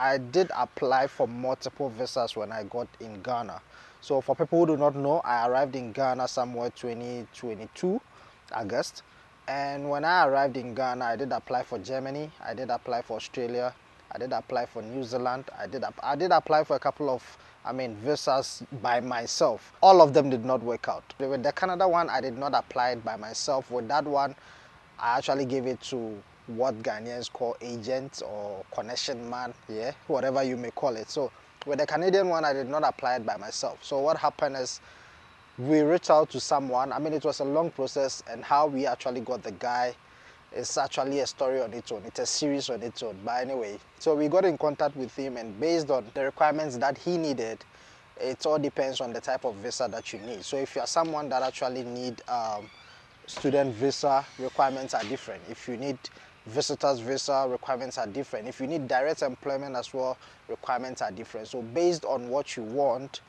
I did apply for multiple visas when I got in Ghana. So for people who do not know, I arrived in Ghana somewhere 2022, August. And when I arrived in Ghana, I did apply for Germany, I did apply for Australia, I did apply for New Zealand, I did apply for a couple of visas by myself. All of them did not work out. With the Canada one, I did not apply it by myself. With that one, I actually gave it to what Ghanaians call agent or connection man, yeah, whatever you may call it. So with the Canadian one, I did not apply it by myself. So what happened is we reached out to someone. It was a long process, and how we actually got the guy is actually a story on its own. It's a series on its own. But anyway, so we got in contact with him, and based on the requirements that he needed, it all depends on the type of visa that you need. So if you're someone that actually need student visa, requirements are different. If you need visitors visa, requirements are different. If you need direct employment as well, requirements are different. So based on what you want,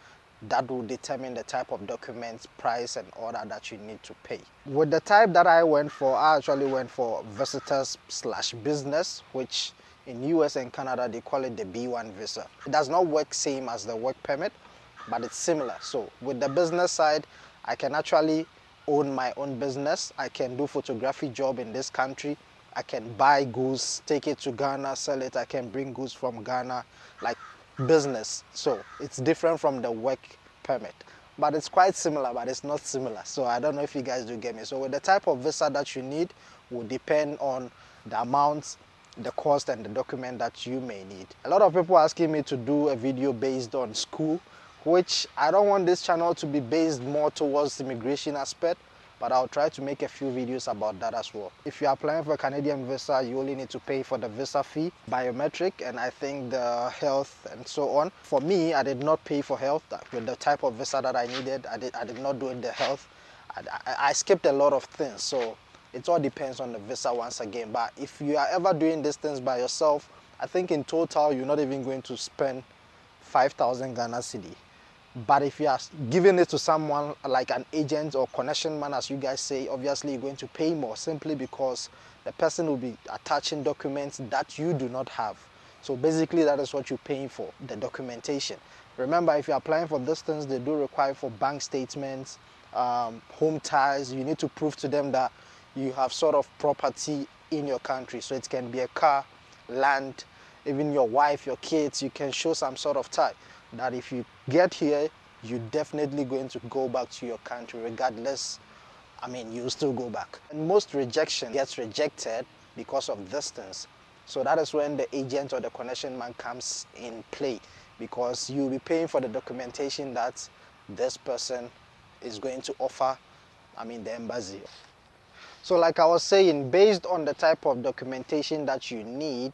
that will determine the type of documents, price, and order that you need to pay. With the type that I went for, I actually went for visitors slash business, which in US and Canada they call it the B1 visa. It does not work same as the work permit, but it's similar. So with the business side, I can actually own my own business. I can do photography job in this country. I can buy goods, take it to Ghana, sell it. I can bring goods from Ghana, like business. So it's different from the work permit, but it's quite similar, but it's not similar. So I don't know if you guys do get me. So with the type of visa that you need will depend on the amount, the cost, and the document that you may need. A lot of people asking me to do a video based on school, which I don't want this channel to be based more towards the immigration aspect, but I'll try to make a few videos about that as well. If you're applying for a Canadian visa, you only need to pay for the visa fee, biometric, and I think the health and so on. For me, I did not pay for health. With the type of visa that I needed, I did not do the health. I skipped a lot of things, so it all depends on the visa once again. But if you are ever doing these things by yourself, I think in total, you're not even going to spend 5,000 Ghana cedi. But if you are giving it to someone like an agent or connection man, as you guys say, obviously you're going to pay more, simply because the person will be attaching documents that you do not have. So basically that is what you're paying for, the documentation. Remember, if you're applying for these things, they do require for bank statements, home ties. You need to prove to them that you have sort of property in your country. So it can be a car, land, even your wife, your kids. You can show some sort of tie that if you get here, you're definitely going to go back to your country regardless. You'll still go back. And most rejection gets rejected because of distance. So that is when the agent or the connection man comes in play, because you'll be paying for the documentation that this person is going to offer, the embassy. So like I was saying, based on the type of documentation that you need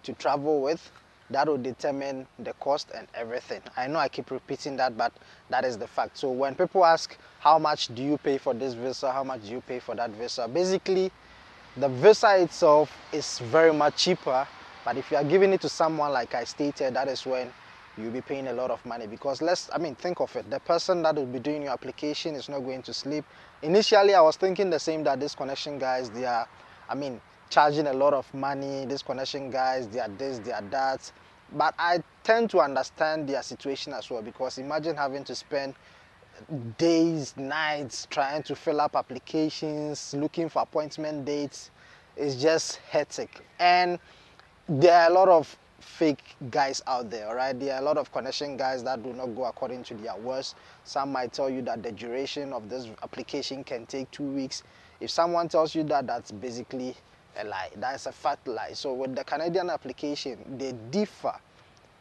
to travel with, that will determine the cost and everything. I know I keep repeating that, but that is the fact. So when people ask, how much do you pay for this visa, how much do you pay for that visa, basically the visa itself is very much cheaper. But if you are giving it to someone, like I stated, that is when you'll be paying a lot of money. Because think of it, the person that will be doing your application is not going to sleep. Initially I was thinking the same, that these connection guys, they are charging a lot of money. These connection guys, they are this, they are that. But I tend to understand their situation as well, because imagine having to spend days, nights trying to fill up applications, looking for appointment dates. It's just hectic. And there are a lot of fake guys out there, all right? There are a lot of connection guys that do not go according to their words. Some might tell you that the duration of this application can take 2 weeks. If someone tells you that, that's basically a lie. That's a fat lie. So with the Canadian application, they differ.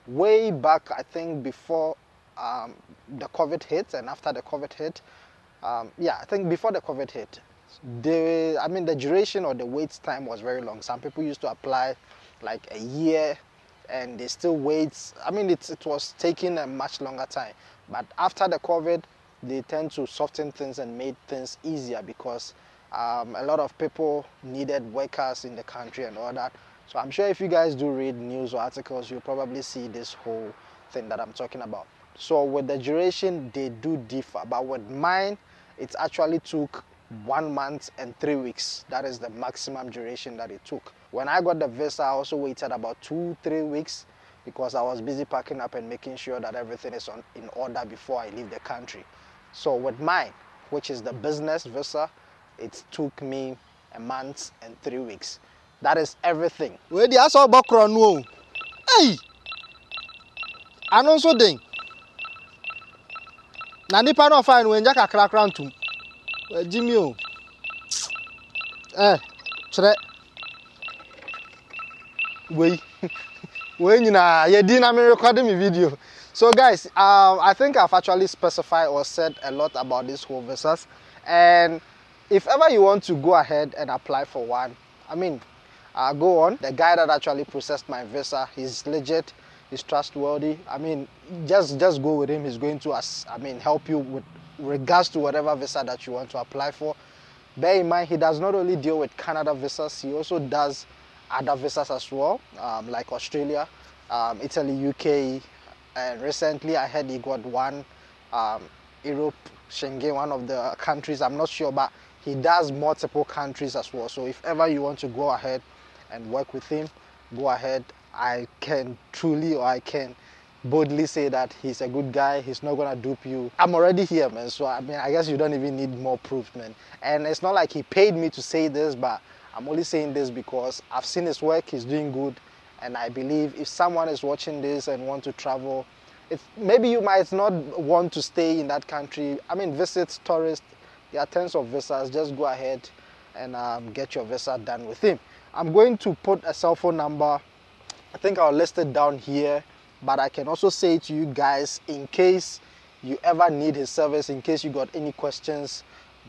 Way back, I think before the COVID hit and after the COVID hit, I think before the COVID hit, the duration or the wait time was very long. Some people used to apply like a year and they still wait. It was taking a much longer time. But after the COVID, they tend to soften things and made things easier, because a lot of people needed workers in the country and all that. So I'm sure if you guys do read news or articles, you'll probably see this whole thing that I'm talking about. So with the duration, they do differ. But with mine, it actually took 1 month and 3 weeks. That is the maximum duration that it took. When I got the visa, I also waited about 2-3 weeks because I was busy packing up and making sure that everything is in order before I leave the country. So with mine, which is the business visa, it took me a month and 3 weeks. That is everything. Where the aso bakro no. Hey! Anonso den. Na nipa no fine we nja kakra kra ntum. Jimmy o. Chere. Wei. Wei nyina ye di na me recording my video. So guys, I think I've actually specified or said a lot about this whole visas, and if ever you want to go ahead and apply for one, I mean, go on. The guy that actually processed my visa, he's legit, he's trustworthy. I mean, just go with him. He's going to help you with regards to whatever visa that you want to apply for. Bear in mind, he does not only deal with Canada visas, he also does other visas as well, like Australia, Italy, UK, and recently I heard he got one, Europe, Schengen, one of the countries, I'm not sure, but he does multiple countries as well. So if ever you want to go ahead and work with him, go ahead. I can boldly say that he's a good guy. He's not gonna dupe you. I'm already here, man, so I mean, I guess you don't even need more proof, man. And it's not like he paid me to say this, but I'm only saying this because I've seen his work. He's doing good, and I believe if someone is watching this and want to travel, maybe you might not want to stay in that country. I mean, visit tourists. There are tons of visas. Just go ahead and get your visa done with him. I'm going to put a cell phone number. I think I'll list it down here, but I can also say to you guys, in case you ever need his service, in case you got any questions,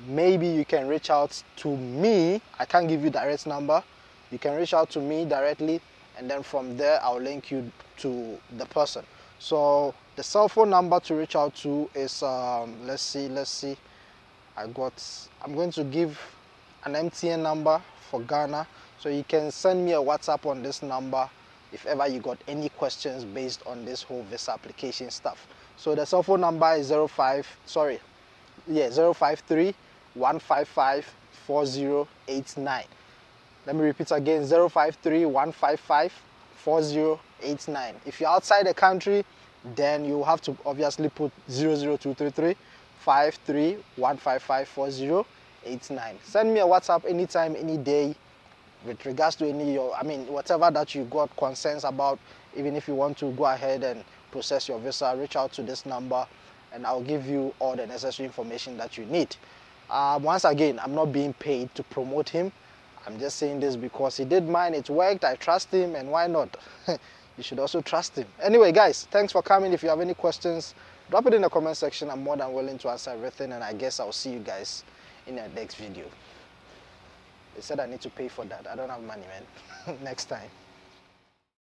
maybe you can reach out to me. I can't give you direct number. You can reach out to me directly, and then from there I'll link you to the person. So the cell phone number to reach out to is let's see. I'm going to give an MTN number for Ghana, so you can send me a WhatsApp on this number if ever you got any questions based on this whole visa application stuff. So the cell phone number is 053 155 4089. Let me repeat again, 053 155 4089. If you're outside the country, then you have to obviously put 00233 53 155 4089. Send me a WhatsApp anytime, any day, with regards to whatever that you got concerns about. Even if you want to go ahead and process your visa, reach out to this number and I'll give you all the necessary information that you need. Once again, I'm not being paid to promote him. I'm just saying this because he did mine, it worked, I trust him, and why not? You should also trust him. Anyway guys, thanks for coming. If you have any questions, drop it in the comment section. I'm more than willing to answer everything, and I guess I'll see you guys in the next video. They said I need to pay for that. I don't have money, man. Next time.